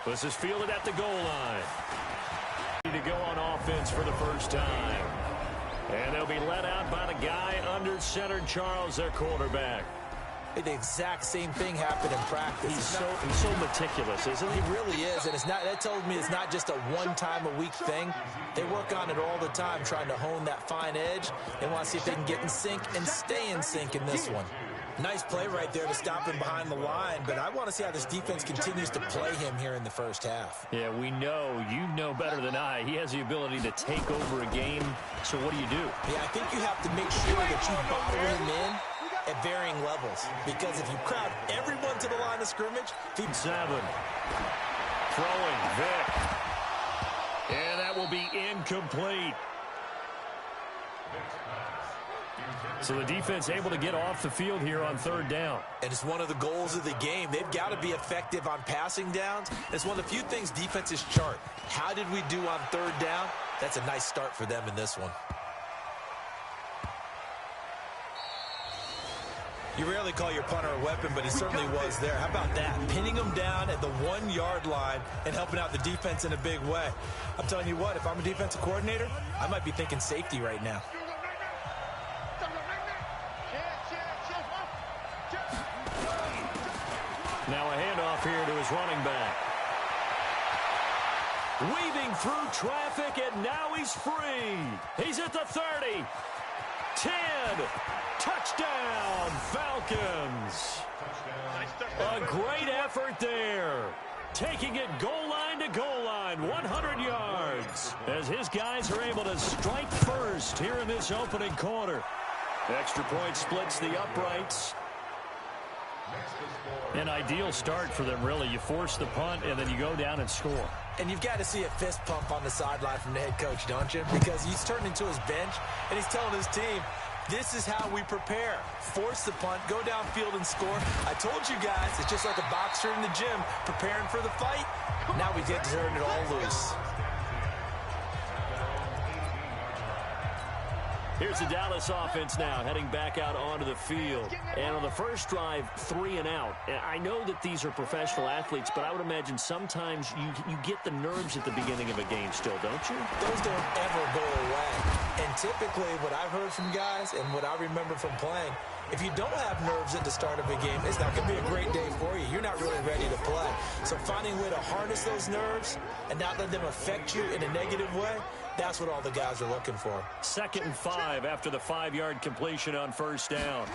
This is fielded at the goal line. To go on offense for the first time. And they'll be let out by the guy under center, Charles, their quarterback. The exact same thing happened in practice. He's so meticulous, isn't he? He really is, and that tells me it's not just a one-time-a-week thing. They work on it all the time, trying to hone that fine edge. They want to see if they can get in sync and stay in sync in this one. Nice play right there to stop him behind the line, but I want to see how this defense continues to play him here in the first half. Yeah, we know. You know better than I. He has the ability to take over a game, so what do? Yeah, I think you have to make sure that you bottle him in at varying levels, because if you crowd everyone to the line of scrimmage, 7. Throwing, Vic. And that will be incomplete. So the defense able to get off the field here on third down. And it's one of the goals of the game. They've got to be effective on passing downs. It's one of the few things defenses chart. How did we do on third down? That's a nice start for them in this one. You rarely call your punter a weapon, but he certainly was there. How about that? Pinning him down at the 1-yard line and helping out the defense in a big way. I'm telling you what, if I'm a defensive coordinator, I might be thinking safety right now. Now a handoff here to his running back. Weaving through traffic, and now he's free. He's at the 30. 10. Touchdown, Falcons. A great effort there. Taking it goal line to goal line, 100 yards. As his guys are able to strike first here in this opening quarter. Extra point splits the uprights. An ideal start for them, really. You force the punt, and then you go down and score. And you've got to see a fist pump on the sideline from the head coach, don't you? Because he's turned into his bench, and he's telling his team, this is how we prepare. Force the punt, go downfield and score. I told you guys, it's just like a boxer in the gym preparing for the fight. Now we get to turn it all loose. Here's the Dallas offense now, heading back out onto the field. And on the first drive, 3 and out. I know that these are professional athletes, but I would imagine sometimes you get the nerves at the beginning of a game still, don't you? Those don't ever go away. And typically, what I've heard from guys and what I remember from playing, if you don't have nerves at the start of a game, it's not going to be a great day for you. You're not really ready to play. So finding a way to harness those nerves and not let them affect you in a negative way, that's what all the guys are looking for. 2nd and 5 after the 5-yard completion on first down.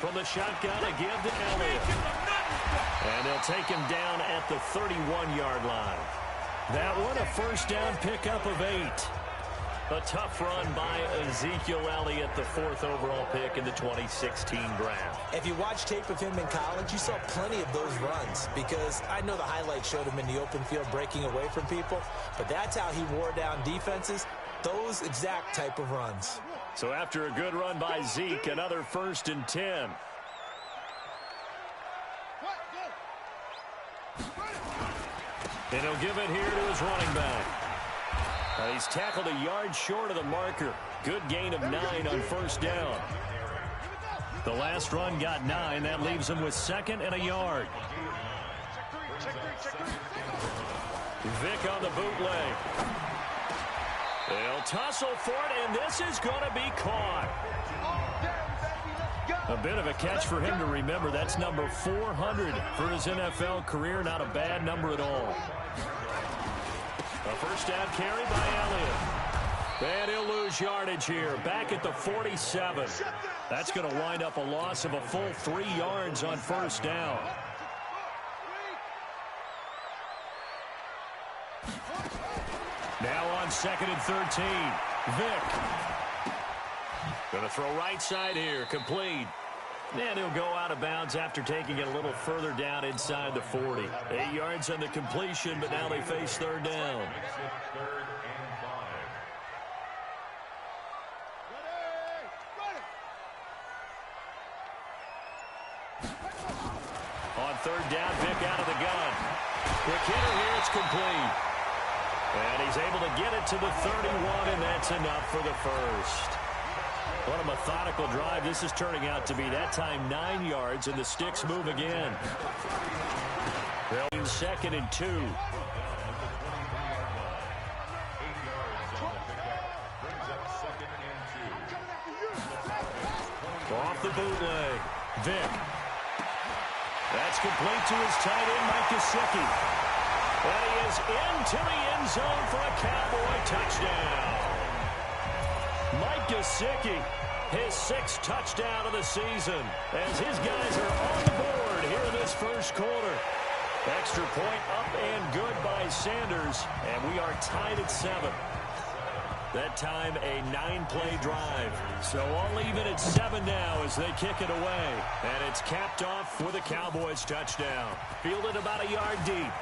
From the shotgun, a give to Elliott. And they'll take him down at the 31-yard line. That one, a first down pickup of 8. A tough run by Ezekiel Elliott, the 4th overall pick in the 2016 draft. If you watch tape of him in college, you saw plenty of those runs, because I know the highlights showed him in the open field breaking away from people, but that's how he wore down defenses, those exact type of runs. So after a good run by Zeke, another 1st and 10. And he'll give it here to his running back. He's tackled a yard short of the marker. Good gain of 9 on first down. The last run got 9. That leaves him with 2nd and a yard. Vic on the bootleg. They'll tussle for it, and this is going to be caught. A bit of a catch for him to remember. That's number 400 for his NFL career. Not a bad number at all. A first down carry by Elliott. And he'll lose yardage here. Back at the 47. That's going to wind up a loss of a full 3 yards on first down. Now on 2nd and 13. Vic. Going to throw right side here. Complete. And he'll go out of bounds after taking it a little further down inside the 40. 8 yards on the completion, but now they face third down. On third down, Vic out of the gun. Quick hitter here, it's complete. And he's able to get it to the 31, and that's enough for the first. What a methodical drive this is turning out to be. That time 9 yards, and the sticks move again. They'll be 2nd and 2. Off the bootleg. Vick. That's complete to his tight end, Mike Gesicki. And he is into the end zone for a Cowboy touchdown. Mike Gesicki, his 6th touchdown of the season, as his guys are on the board here in this first quarter. Extra point up and good by Sanders, and we are tied at 7. That time a 9-play drive. So all even at 7 now as they kick it away. And it's capped off with a Cowboys touchdown. Fielded about a yard deep.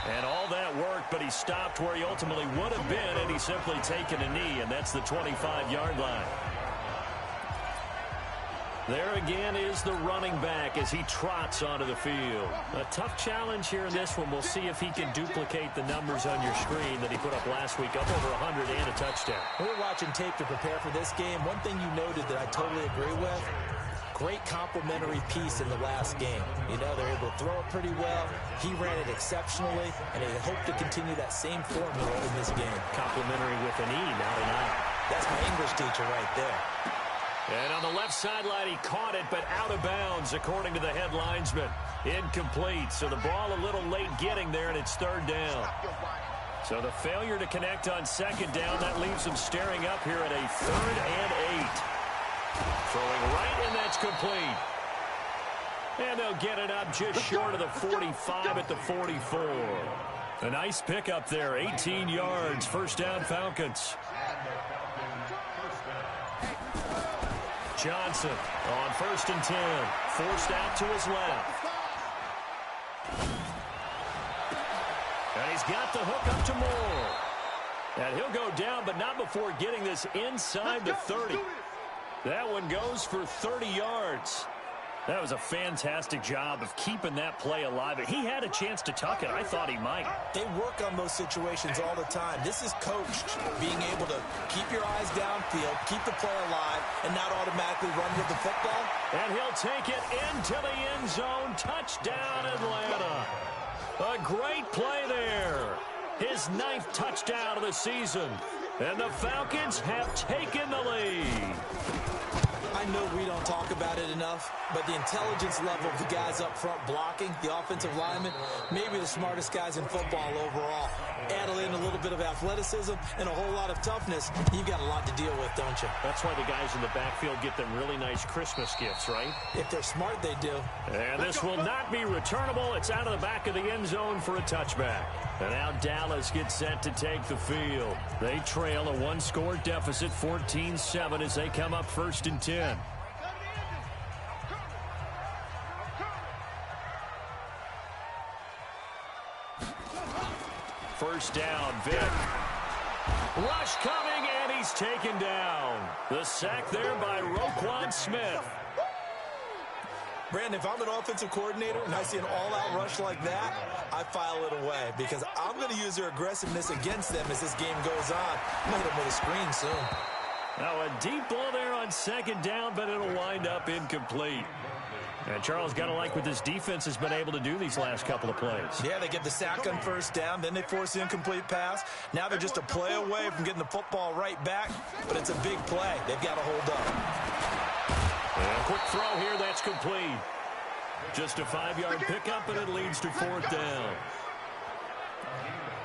And all that work, but he stopped where he ultimately would have been, and he's simply taken a knee, and that's the 25-yard line. There again is the running back as he trots onto the field. A tough challenge here in this one. We'll see if he can duplicate the numbers on your screen that he put up last week, up over 100 and a touchdown. We were watching tape to prepare for this game. One thing you noted that I totally agree with, great complementary piece in the last game. You know, they're able to throw it pretty well. He ran it exceptionally, and they hope to continue that same formula in this game. Complimentary with an E, not an I. That's my English teacher right there. And on the left sideline, he caught it, but out of bounds, according to the head linesman. Incomplete, so the ball a little late getting there, and it's 3rd down. So the failure to connect on 2nd down, that leaves them staring up here at a 3rd and 8. Throwing right, and that's complete. And they'll get it up just short of the 45 at the 44. A nice pickup there, 18 yards, 1st down Falcons. Johnson on 1st and 10. Forced out to his left. And he's got the hook up to Moore. And he'll go down, but not before getting this inside the 30. That one goes for 30 yards. That was a fantastic job of keeping that play alive. He had a chance to tuck it. I thought he might. They work on those situations all the time. This is coached, being able to keep your eyes downfield, keep the play alive, and not automatically run with the football. And he'll take it into the end zone. Touchdown, Atlanta. A great play there. His 9th touchdown of the season. And the Falcons have taken the lead. I know we don't talk about it enough, but the intelligence level of the guys up front blocking, the offensive linemen, maybe the smartest guys in football overall. Add in a little bit of athleticism and a whole lot of toughness, you've got a lot to deal with, don't you? That's why the guys in the backfield get them really nice Christmas gifts, right? If they're smart, they do. And this will not be returnable. It's out of the back of the end zone for a touchback. And now Dallas gets set to take the field. They trail a 1-score deficit, 14-7, as they come up 1st and 10. First down, Vick. Rush coming, and he's taken down. The sack there by Roquan Smith. Brandon, if I'm an offensive coordinator and I see an all-out rush like that, I file it away because I'm going to use their aggressiveness against them as this game goes on. I'm going to hit them with a screen soon. Now a deep ball there on 2nd down, but it'll wind up incomplete. And Charles, got to like what this defense has been able to do these last couple of plays. Yeah, they get the sack on 1st down, then they force the incomplete pass. Now they're just a play away from getting the football right back, but it's a big play. They've got to hold up. And a quick throw here, that's complete. Just a 5-yard pickup, and it leads to 4th down.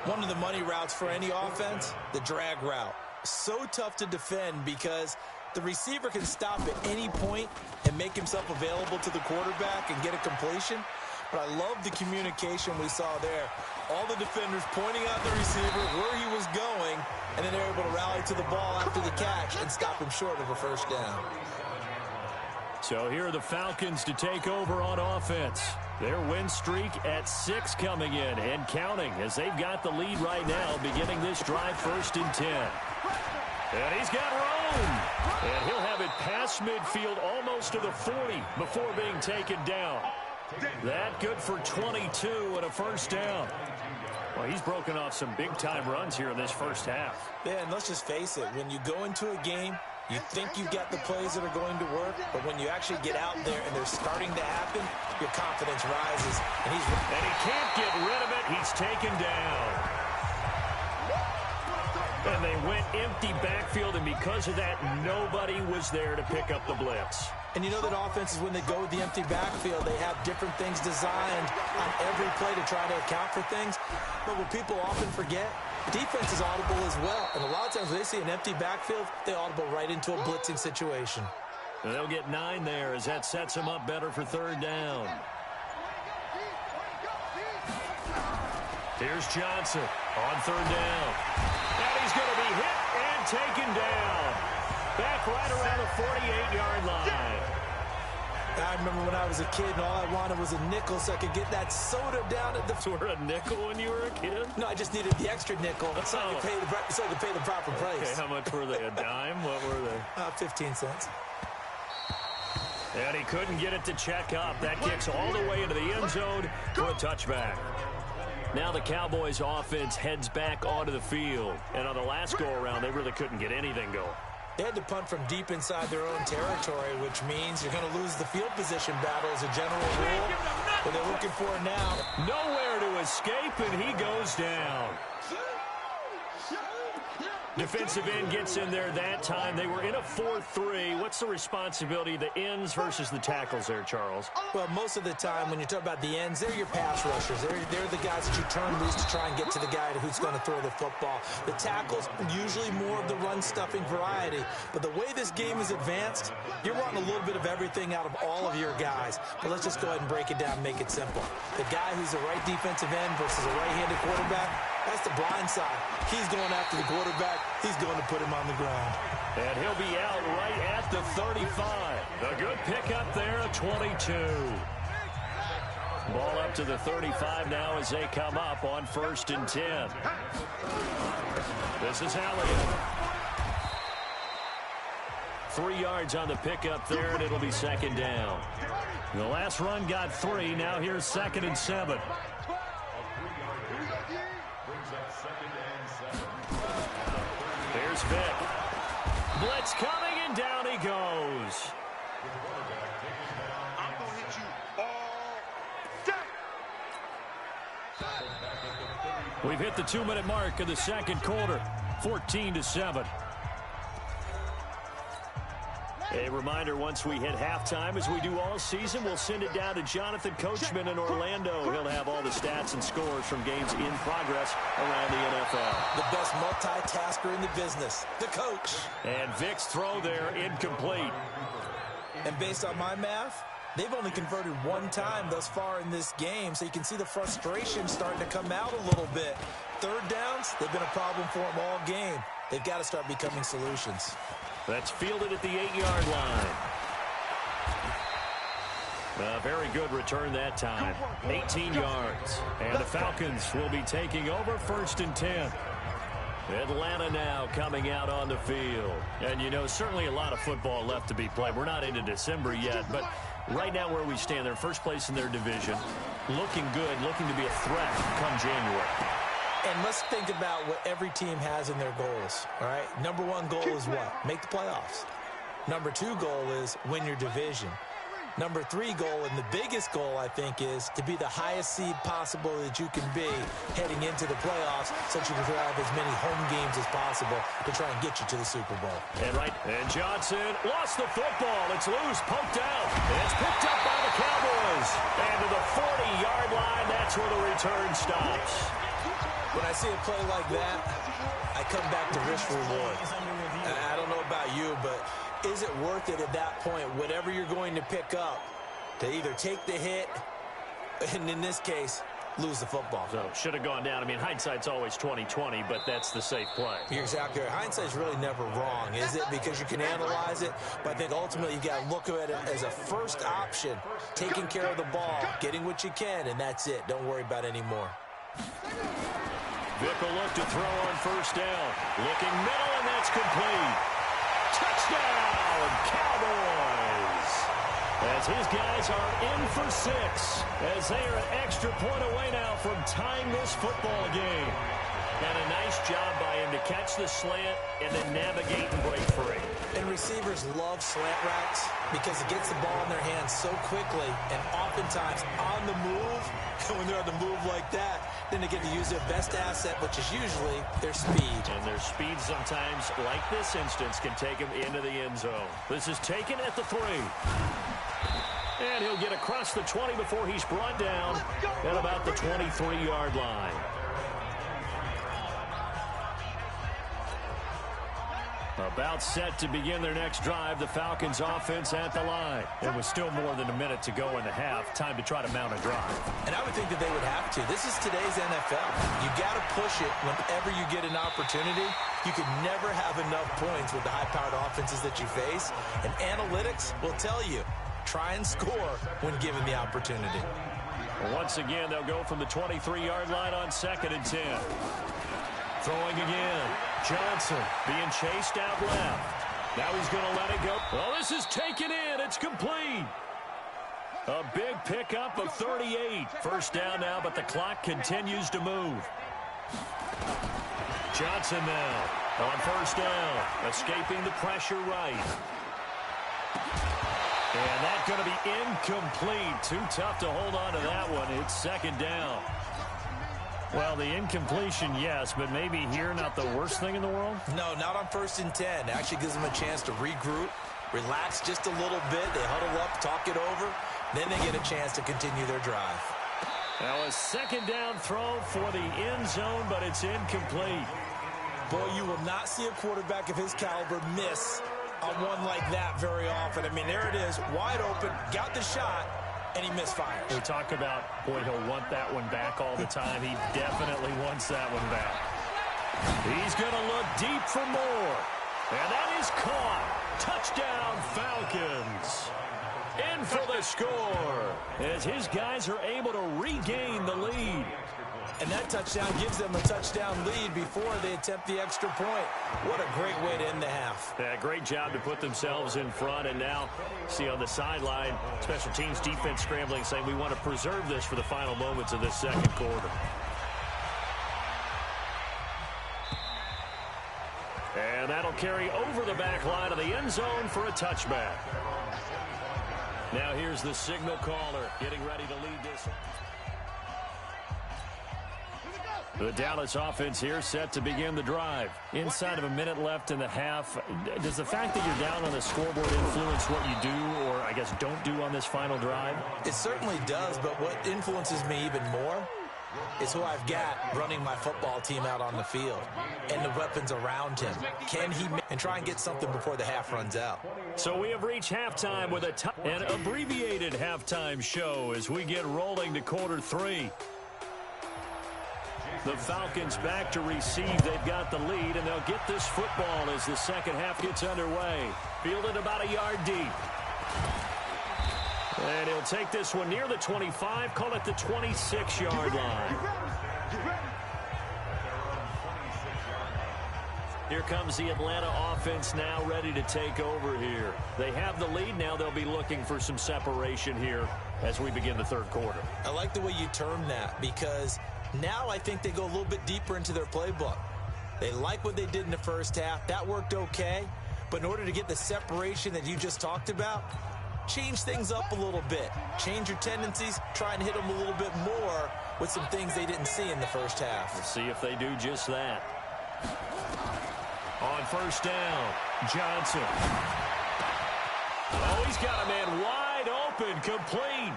One of the money routes for any offense, the drag route. So tough to defend because the receiver can stop at any point and make himself available to the quarterback and get a completion. But I love the communication we saw there. All the defenders pointing out the receiver where he was going, and then they're able to rally to the ball after the catch and stop him short of a 1st down. So here are the Falcons to take over on offense. Their win streak at 6 coming in and counting as they've got the lead right now beginning this drive 1st and 10. And he's got room. And he'll have it past midfield almost to the 40 before being taken down. That good for 22 and a 1st down. Well, he's broken off some big-time runs here in this first half. Yeah, and let's just face it. When you go into a game You think you've got the plays that are going to work, but when you actually get out there and they're starting to happen, your confidence rises. And he can't get rid of it. He's taken down. And they went empty backfield, and because of that, nobody was there to pick up the blitz. And you know that offenses, when they go with the empty backfield, they have different things designed on every play to try to account for things. But what people often forget, defense is audible as well. And a lot of times when they see an empty backfield, they audible right into a blitzing situation. And they'll get 9 there as that sets them up better for 3rd down. Here's Johnson on 3rd down. And he's going to be hit and taken down. Back right around the 48-yard line. I remember when I was a kid and all I wanted was a nickel so I could get that soda down at the... You were a nickel when you were a kid? No, I just needed the extra nickel so I could pay the proper price. Okay, how much were they? A dime? What were they? 15 cents. And he couldn't get it to check up. That kicks all the way into the end zone for a touchback. Now the Cowboys offense heads back onto the field. And on the last go-around, they really couldn't get anything going. They had to punt from deep inside their own territory, which means you're going to lose the field position battle as a general rule. What they're looking for now. Nowhere to escape, and he goes down. Defensive end gets in there that time. They were in a 4-3. What's the responsibility of the ends versus the tackles there, Charles? Well, most of the time when you talk about the ends, they're your pass rushers. They're the guys that you turn loose to try and get to the guy who's going to throw the football. The tackles, usually more of the run-stuffing variety. But the way this game is advanced, you're wanting a little bit of everything out of all of your guys. But let's just go ahead and break it down and make it simple. The guy who's the right defensive end versus a right-handed quarterback, that's the blind side. He's going after the quarterback. He's going to put him on the ground. And he'll be out right at the 35. A good pickup there, a 22. Ball up to the 35 now as they come up on 1st and 10. This is Elliott. 3 yards on the pickup there, and it'll be 2nd down. The last run got 3. Now here's 2nd and 7. Here's Vick. Blitz coming, and down he goes. I'm going to hit you all day. We've hit the 2-minute mark of the 2nd quarter, 14-7. A reminder, once we hit halftime, as we do all season, we'll send it down to Jonathan Coachman in Orlando. He'll have all the stats and scores from games in progress around the NFL. The best multitasker in the business, the coach. And Vick's throw there, incomplete. And based on my math, they've only converted 1 time thus far in this game, so you can see the frustration starting to come out a little bit. 3rd downs, they've been a problem for them all game. They've got to start becoming solutions. That's fielded at the 8-yard line. A very good return that time. 18 yards. And the Falcons will be taking over 1st and 10. Atlanta now coming out on the field. And, you know, certainly a lot of football left to be played. We're not into December yet, but right now where we stand, they're first place in their division. Looking good, looking to be a threat come January. And let's think about what every team has in their goals, all right? Number 1 goal is what? Make the playoffs. Number 2 goal is win your division. Number 3 goal, and the biggest goal, I think, is to be the highest seed possible that you can be heading into the playoffs so that you can have as many home games as possible to try and get you to the Super Bowl. And Johnson lost the football. It's loose, poked out. And it's picked up by the Cowboys. And to the 40-yard line, that's where the return stops. When I see a play like that, I come back to risk reward. I don't know about you, but is it worth it at that point, whatever you're going to pick up, to either take the hit, and in this case, lose the football? So should have gone down. I mean, hindsight's always 20/20, but that's the safe play. You're exactly right. Hindsight's really never wrong, is it? Because you can analyze it, but I think ultimately you got to look at it as a first option, taking care of the ball, getting what you can, and that's it. Don't worry about any more. Vick will look to throw on 1st down. Looking middle, and that's complete. Touchdown, Cowboys! As his guys are in for 6, as they are an extra point away now from tying this football game. And a nice job by him to catch the slant and then navigate and break free. And receivers love slant routes because it gets the ball in their hands so quickly and oftentimes on the move. And when they're on the move like that, then they get to use their best asset, which is usually their speed. And their speed sometimes, like this instance, can take them into the end zone. This is taken at the 3. And he'll get across the 20 before he's brought down at about the 23-yard line. About set to begin their next drive, the Falcons offense at the line. And with still more than a minute to go in the half, time to try to mount a drive. And I would think that they would have to. This is today's NFL. You got to push it whenever you get an opportunity. You can never have enough points with the high-powered offenses that you face. And analytics will tell you, try and score when given the opportunity. Once again, they'll go from the 23-yard line on 2nd and 10. Throwing again. Johnson being chased out left. Now he's going to let it go. Well, this is taken in. It's complete. A big pickup of 38. First down now, but the clock continues to move. Johnson now on first down. Escaping the pressure right. And that's going to be incomplete. Too tough to hold on to that one. It's 2nd down. Well, the incompletion, yes, but maybe here not the worst thing in the world? No, not on 1st and 10. It actually gives them a chance to regroup, relax just a little bit. They huddle up, talk it over. Then they get a chance to continue their drive. Now a 2nd down throw for the end zone, but it's incomplete. Boy, you will not see a quarterback of his caliber miss on one like that very often. I mean, there it is, wide open, got the shot, and he misfires. We talk about, boy, he'll want that one back all the time. He definitely wants that one back. He's going to look deep for more. And that is caught. Touchdown, Falcons. In for the score as his guys are able to regain the lead. And that touchdown gives them a touchdown lead before they attempt the extra point. What a great way to end the half. Yeah, great job to put themselves in front. And now, see on the sideline, special teams defense scrambling, saying we want to preserve this for the final moments of this 2nd quarter. And that'll carry over the back line of the end zone for a touchback. Now here's the signal caller getting ready to lead this. The Dallas offense here set to begin the drive. Inside of a minute left in the half, does the fact that you're down on the scoreboard influence what you do or, I guess, don't do on this final drive? It certainly does, but what influences me even more is who I've got running my football team out on the field and the weapons around him. Can he and try and get something before the half runs out? So we have reached halftime with an abbreviated halftime show as we get rolling to quarter 3. The Falcons back to receive. They've got the lead, and they'll get this football as the 2nd half gets underway. Fielded about a yard deep. And he'll take this one near the 25, call it the 26-yard line. Here comes the Atlanta offense now ready to take over here. They have the lead. Now they'll be looking for some separation here as we begin the 3rd quarter. I like the way you term that because now I think they go a little bit deeper into their playbook. They like what they did in the 1st half. That worked okay. But in order to get the separation that you just talked about, change things up a little bit. Change your tendencies. Try and hit them a little bit more with some things they didn't see in the 1st half. We'll see if they do just that. On first down, Johnson. Oh, he's got a man wide open, complete.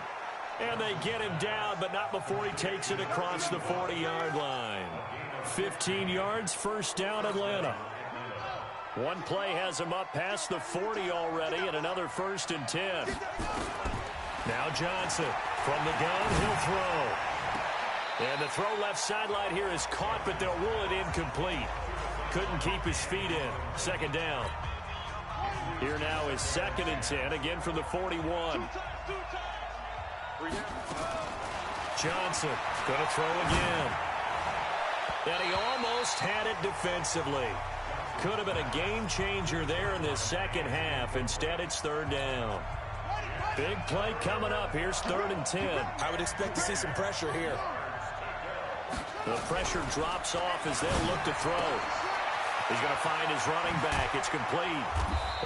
And they get him down, but not before he takes it across the 40-yard line. 15 yards, first down, Atlanta. One play has him up past the 40 already, and another 1st and 10. Now Johnson from the gun, he'll throw. And the throw left sideline here is caught, but they'll rule it incomplete. Couldn't keep his feet in. 2nd down. Here now is 2nd and 10, again from the 41. Johnson going to throw again. And he almost had it defensively. Could have been a game changer there in this 2nd half. Instead, it's 3rd down. Big play coming up. Here's 3rd and 10. I would expect to see some pressure here. The pressure drops off as they'll look to throw. He's going to find his running back. It's complete.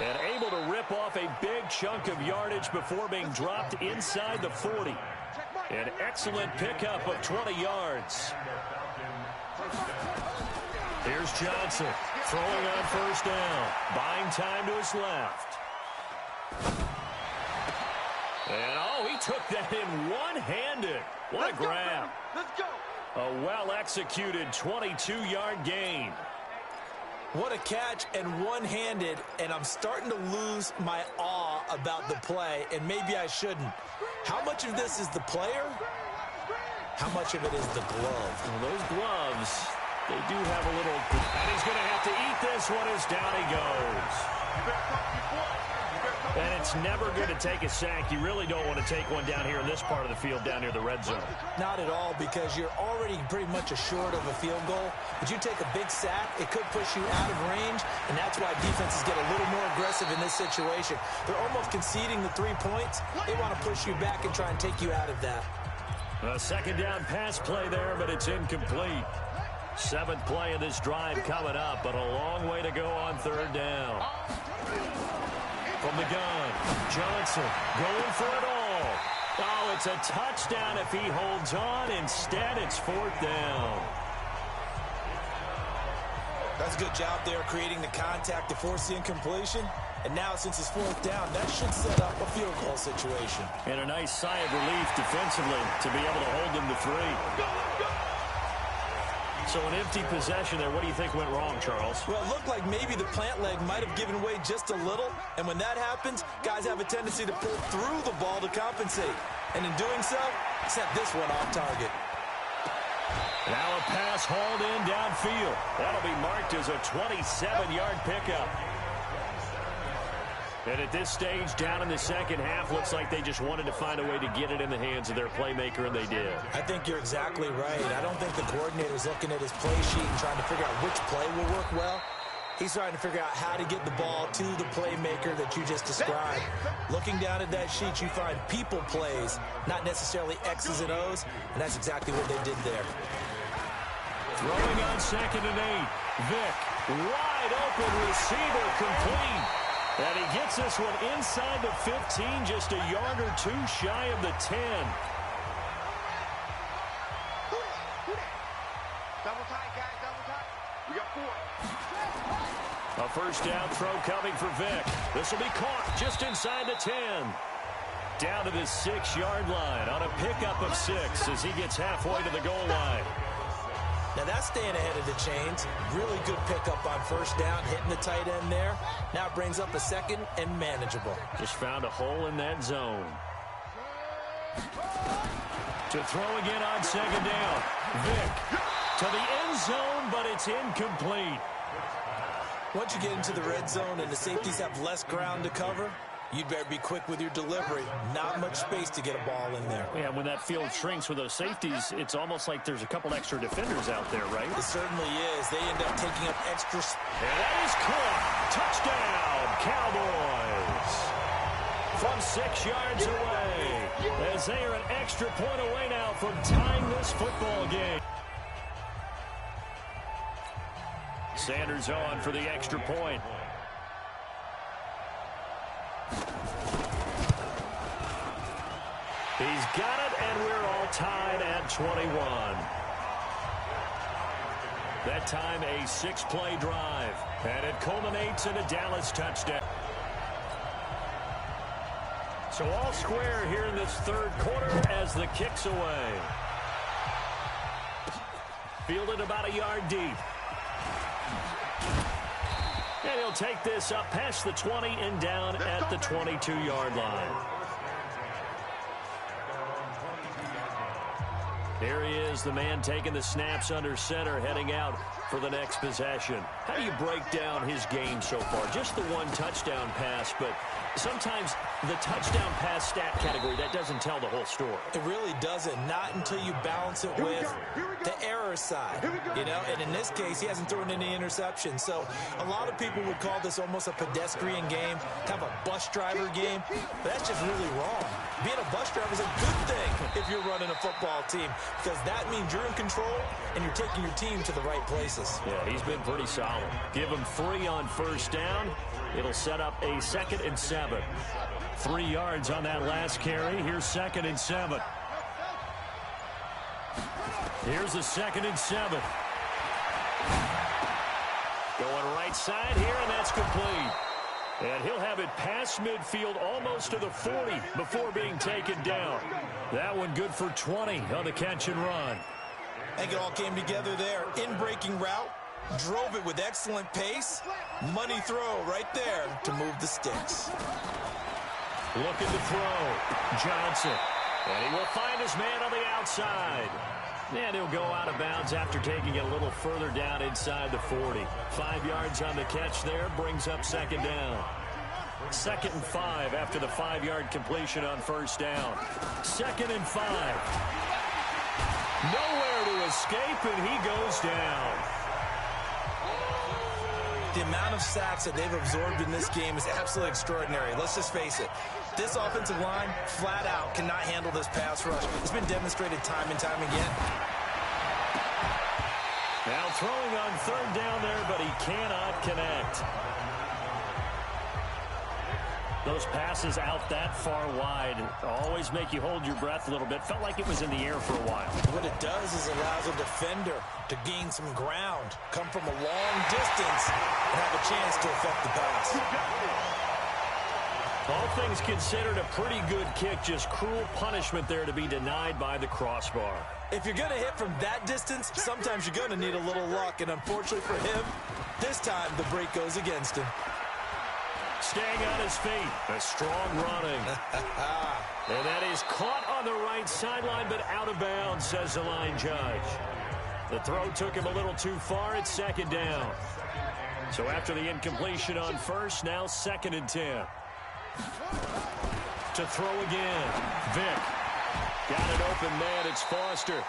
And able to rip off a big chunk of yardage before being dropped inside the 40. An excellent pickup of 20 yards. Here's Johnson throwing on first down. Buying time to his left. And, oh, he took that in one-handed. What a grab. Let's go. A well-executed 22-yard gain. What a catch and one-handed, and I'm starting to lose my awe about the play, and maybe I shouldn't. How much of this is the player? How much of it is the glove? Well, those gloves, they do have a little... And he's going to have to eat this one as down he goes. And it's never good to take a sack. You really don't want to take one down here in this part of the field, down near the red zone. Not at all, because you're already pretty much assured of a field goal. But you take a big sack, it could push you out of range, and that's why defenses get a little more aggressive in this situation. They're almost conceding the 3 points. They want to push you back and try and take you out of that. A second down pass play there, but it's incomplete. 7th play of this drive coming up, but a long way to go on third down. From the gun, Johnson going for it all. Oh, it's a touchdown if he holds on. Instead, it's 4th down. That's a good job there creating the contact to force the incompletion. And now, since it's 4th down, that should set up a field goal situation. And a nice sigh of relief defensively to be able to hold them to 3. So an empty possession there. What do you think went wrong, Charles? Well, it looked like maybe the plant leg might have given way just a little. And when that happens, guys have a tendency to pull through the ball to compensate. And in doing so, set this one off target. Now a pass hauled in downfield. That'll be marked as a 27-yard pickup. And at this stage, down in the second half, looks like they just wanted to find a way to get it in the hands of their playmaker, and they did. I think you're exactly right. I don't think the coordinator's looking at his play sheet and trying to figure out which play will work well. He's trying to figure out how to get the ball to the playmaker that you just described. Looking down at that sheet, you find people plays, not necessarily X's and O's, and that's exactly what they did there. Throwing on 2nd and 8. Vick, wide open receiver, complete. And he gets this one inside the 15, just a yard or two shy of the 10. Double tight, guys, double tight. We got 4. A first down throw coming for Vick. This will be caught just inside the 10. Down to the 6-yard line on a pickup of 6 as he gets halfway to the goal line. Now that's staying ahead of the chains. Really good pickup on first down, hitting the tight end there. Now it brings up a 2nd and manageable. Just found a hole in that zone. To throw again on 2nd down. Vick to the end zone, but it's incomplete. Once you get into the red zone and the safeties have less ground to cover, you'd better be quick with your delivery. Not much space to get a ball in there. Yeah, when that field shrinks with those safeties, it's almost like there's a couple extra defenders out there, right? It certainly is. They end up taking up extra space. And that is caught. Touchdown, Cowboys. From 6 yards away, as they are an extra point away now from tying this football game. Sanders on for the extra point. He's got it, and we're all tied at 21. That time, a 6-play drive, and it culminates in a Dallas touchdown. So all square here in this third quarter as the kick's away. Fielded about a yard deep. And he'll take this up past the 20 and down at the 22-yard line. Here he is, the man taking the snaps under center, heading out for the next possession. How do you break down his game so far? Just the one touchdown pass, but sometimes the touchdown pass stat category, that doesn't tell the whole story. It really doesn't, not until you balance it with the error side, you know, and in this case, he hasn't thrown any interceptions. So a lot of people would call this almost a pedestrian game, kind of a bus driver game, but that's just really wrong. Being a bus driver is a good thing if you're running a football team, because that means you're in control and you're taking your team to the right places. Yeah, he's been pretty solid. Give him 3 on first down. It'll set up a 2nd and 7. 3 yards on that last carry. Here's 2nd and 7. Here's the 2nd and 7. Going right side here, and that's complete. And he'll have it past midfield almost to the 40 before being taken down. That one good for 20 on the catch and run. I think it all came together there. In-breaking route, drove it with excellent pace. Money throw right there to move the sticks. Looking to throw. Johnson. And he will find his man on the outside. And he'll go out of bounds after taking it a little further down inside the 40. 5 yards on the catch there, brings up 2nd down. 2nd and 5 after the 5-yard completion on first down. 2nd and 5. Nowhere to escape, and he goes down. The amount of sacks that they've absorbed in this game is absolutely extraordinary. Let's just face it. This offensive line, flat out, cannot handle this pass rush. It's been demonstrated time and time again. Now throwing on 3rd down there, but he cannot connect. Those passes out that far wide always make you hold your breath a little bit. Felt like it was in the air for a while. What it does is allows a defender to gain some ground, come from a long distance, and have a chance to affect the pass. All things considered, a pretty good kick. Just cruel punishment there to be denied by the crossbar. If you're going to hit from that distance, sometimes you're going to need a little luck. And unfortunately for him, this time the break goes against him. Staying on his feet. A strong running. And that is caught on the right sideline, but out of bounds, says the line judge. The throw took him a little too far. It's 2nd down. So after the incompletion on first, now 2nd and 10. To throw again. Vick. Got an open man. It's Foster.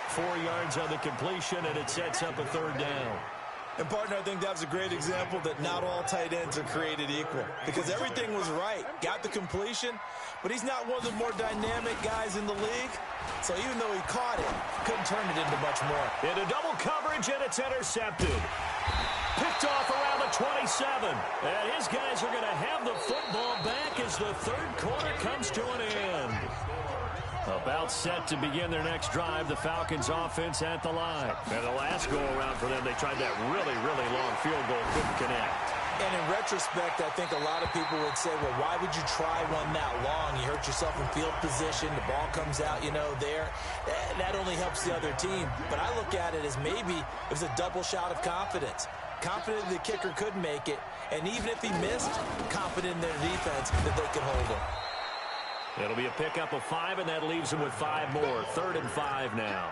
4 yards on the completion, and it sets up a 3rd down. And, partner, I think that was a great example that not all tight ends are created equal. Because everything was right. Got the completion, but he's not one of the more dynamic guys in the league. So even though he caught it, couldn't turn it into much more. Into double coverage, and it's intercepted. Picked off around the 27. And his guys are going to have the football back as the 3rd quarter comes to an end. About set to begin their next drive, the Falcons offense at the line. And the last go-around for them, they tried that really, really long field goal, couldn't connect. And in retrospect, I think a lot of people would say, well, why would you try one that long? You hurt yourself in field position, the ball comes out, there. That only helps the other team. But I look at it as maybe it was a double shot of confidence. Confident the kicker could make it, and even if he missed, confident in their defense that they could hold him. It'll be a pickup of 5, and that leaves them with 5 more. 3rd and 5 now.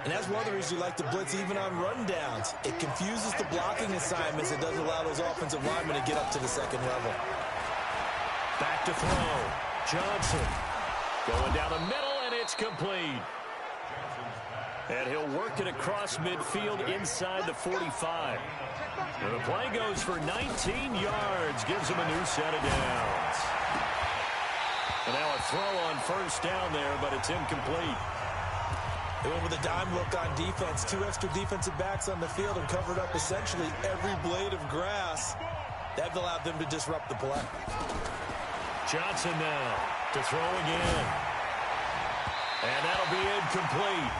And that's one of the reasons you like to blitz even on rundowns. It confuses the blocking assignments. It doesn't allow those offensive linemen to get up to the 2nd level. Back to throw. Johnson going down the middle, and it's complete. And he'll work it across midfield inside the 45. And the play goes for 19 yards. Gives him a new set of downs. And now a throw on first down there, but it's incomplete. They went with a dime look on defense. 2 extra defensive backs on the field and covered up essentially every blade of grass. That allowed them to disrupt the play. Johnson now to throw again. And that'll be incomplete.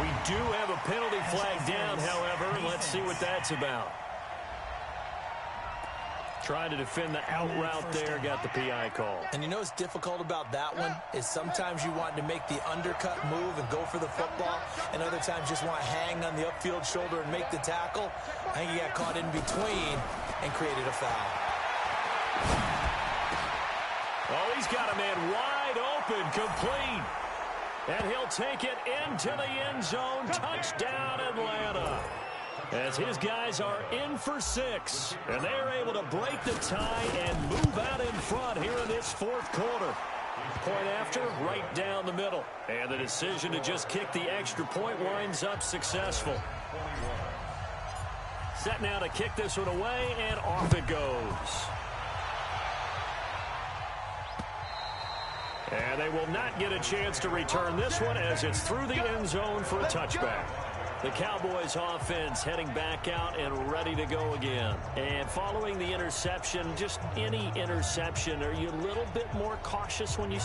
We do have a penalty flag down, however. Let's see what that's about. Trying to defend the out route there, got the PI call. And you know what's difficult about that one is sometimes you want to make the undercut move and go for the football, and other times just want to hang on the upfield shoulder and make the tackle. I think he got caught in between and created a foul. Oh, he's got a man wide open, complete. And he'll take it into the end zone. Touchdown, Atlanta. As his guys are in for 6. And they're able to break the tie and move out in front here in this 4th quarter. Point after, right down the middle. And the decision to just kick the extra point winds up successful. Set now to kick this one away, and off it goes. And they will not get a chance to return this one as it's through the end zone for a touchback. The Cowboys offense heading back out and ready to go again. And following the interception, just any interception, are you a little bit more cautious when you